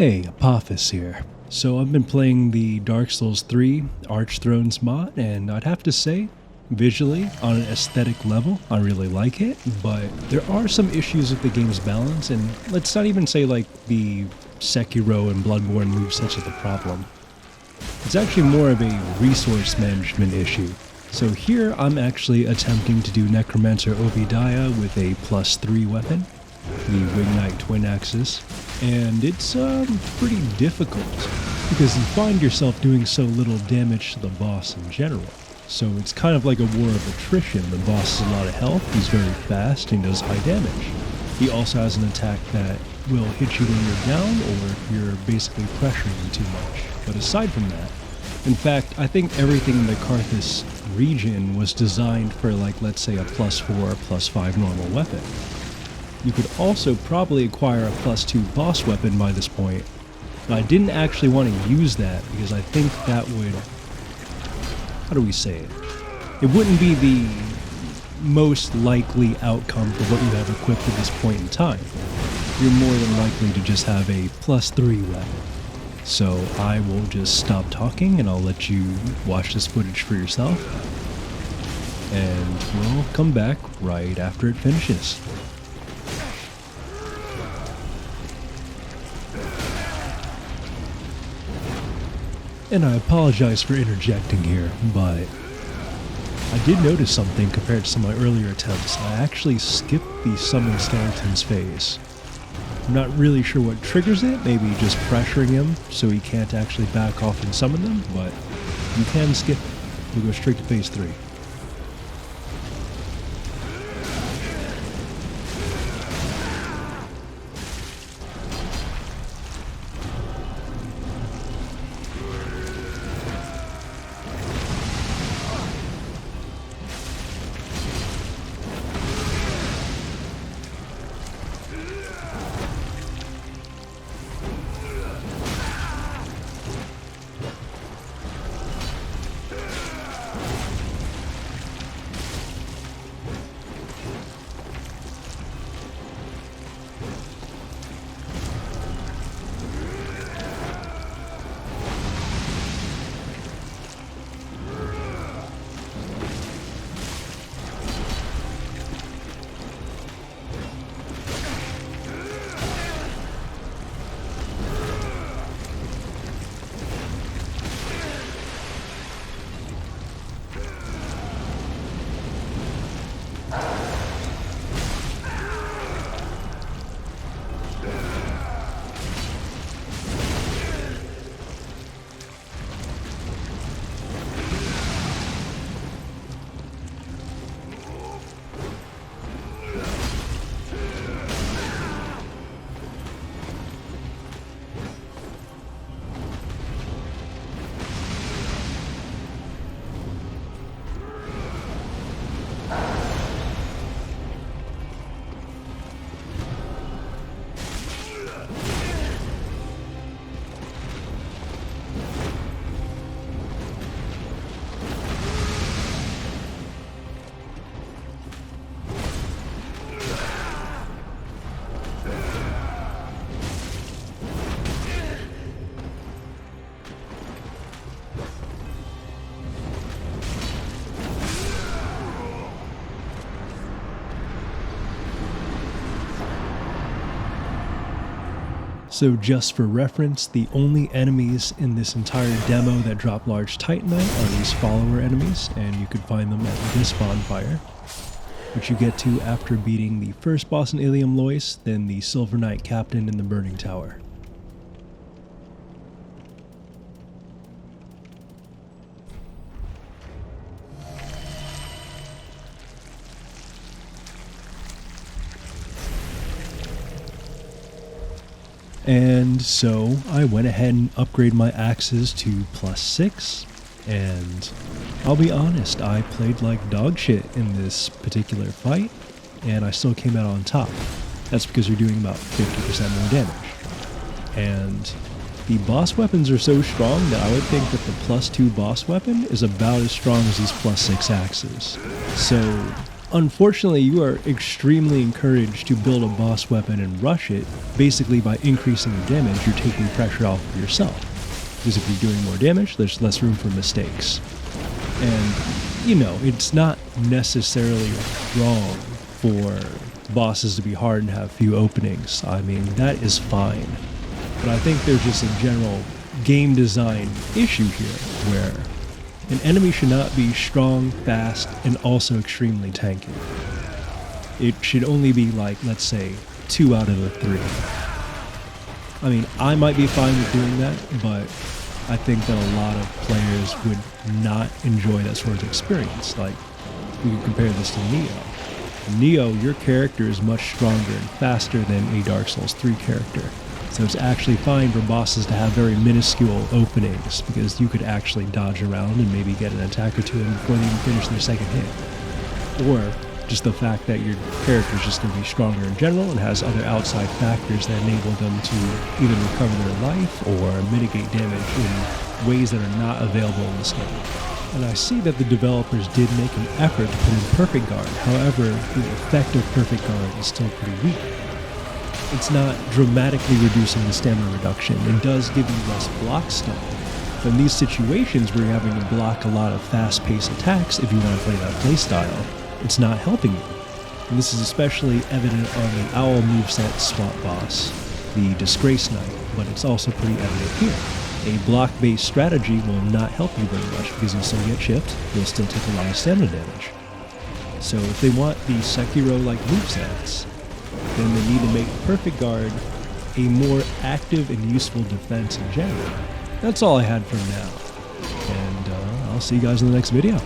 Hey, Apophis here. So I've been playing the Dark Souls 3 Archthrones mod, and I'd have to say, visually, on an aesthetic level, I really like it, but there are some issues with the game's balance, and let's not even say like the Sekiro and Bloodborne movesets are the problem. It's actually more of a resource management issue. So here I'm actually attempting to do Necromancer Obediah with a +3 weapon, the Wignite Twin Axis, and it's pretty difficult because you find yourself doing so little damage to the boss in general. So it's kind of like a war of attrition. The boss has a lot of health, he's very fast, and does high damage. He also has an attack that will hit you when you're down or if you're basically pressuring him too much. But aside from that, in fact, I think everything in the Karthus region was designed for like, let's say, a +4 or +5 normal weapon. You could also probably acquire a +2 boss weapon by this point, but I didn't actually want to use that because I think that would, how do we say it? It wouldn't be the most likely outcome for what you have equipped at this point in time. You're more than likely to just have a +3 weapon. So I will just stop talking and I'll let you watch this footage for yourself, and we'll come back right after it finishes. And I apologize for interjecting here, but I did notice something compared to some of my earlier attempts. I actually skipped the summon skeletons phase. I'm not really sure what triggers it, maybe just pressuring him so he can't actually back off and summon them, but you can skip it. We'll go straight to phase 3. So just for reference, the only enemies in this entire demo that drop large titanite are these follower enemies, and you can find them at this bonfire, which you get to after beating the first boss in Ilium Lois, then the Silver Knight Captain in the Burning Tower. And so I went ahead and upgraded my axes to +6, and I'll be honest, I played like dog shit in this particular fight, and I still came out on top. That's because you're doing about 50% more damage. And the boss weapons are so strong that I would think that the +2 boss weapon is about as strong as these +6 axes. So Unfortunately, you are extremely encouraged to build a boss weapon and rush it. Basically, by increasing your damage, you're taking pressure off of yourself. Because if you're doing more damage, there's less room for mistakes. And, you know, it's not necessarily wrong for bosses to be hard and have few openings. I mean, that is fine. But I think there's just a general game design issue here where an enemy should not be strong, fast, and also extremely tanky. It should only be like, let's say, 2 out of the 3. I mean, I might be fine with doing that, but I think that a lot of players would not enjoy that sort of experience. Like, we can compare this to Neo. Neo, your character is much stronger and faster than a Dark Souls 3 character. So it's actually fine for bosses to have very minuscule openings, because you could actually dodge around and maybe get an attack or two in before they even finish their second hit. Or just the fact that your character is just going to be stronger in general and has other outside factors that enable them to either recover their life or mitigate damage in ways that are not available in this game. And I see that the developers did make an effort to put in Perfect Guard, however, the effect of Perfect Guard is still pretty weak. It's not dramatically reducing the stamina reduction. It does give you less block stun. But in these situations where you're having to block a lot of fast-paced attacks if you want to play that playstyle, it's not helping you. And this is especially evident on the Owl moveset swap boss, the Disgrace Knight, but it's also pretty evident here. A block-based strategy will not help you very much because you'll still get chipped, you'll still take a lot of stamina damage. So if they want the Sekiro-like movesets, then they need to make Perfect Guard a more active and useful defense in general. That's all I had for now, and I'll see you guys in the next video.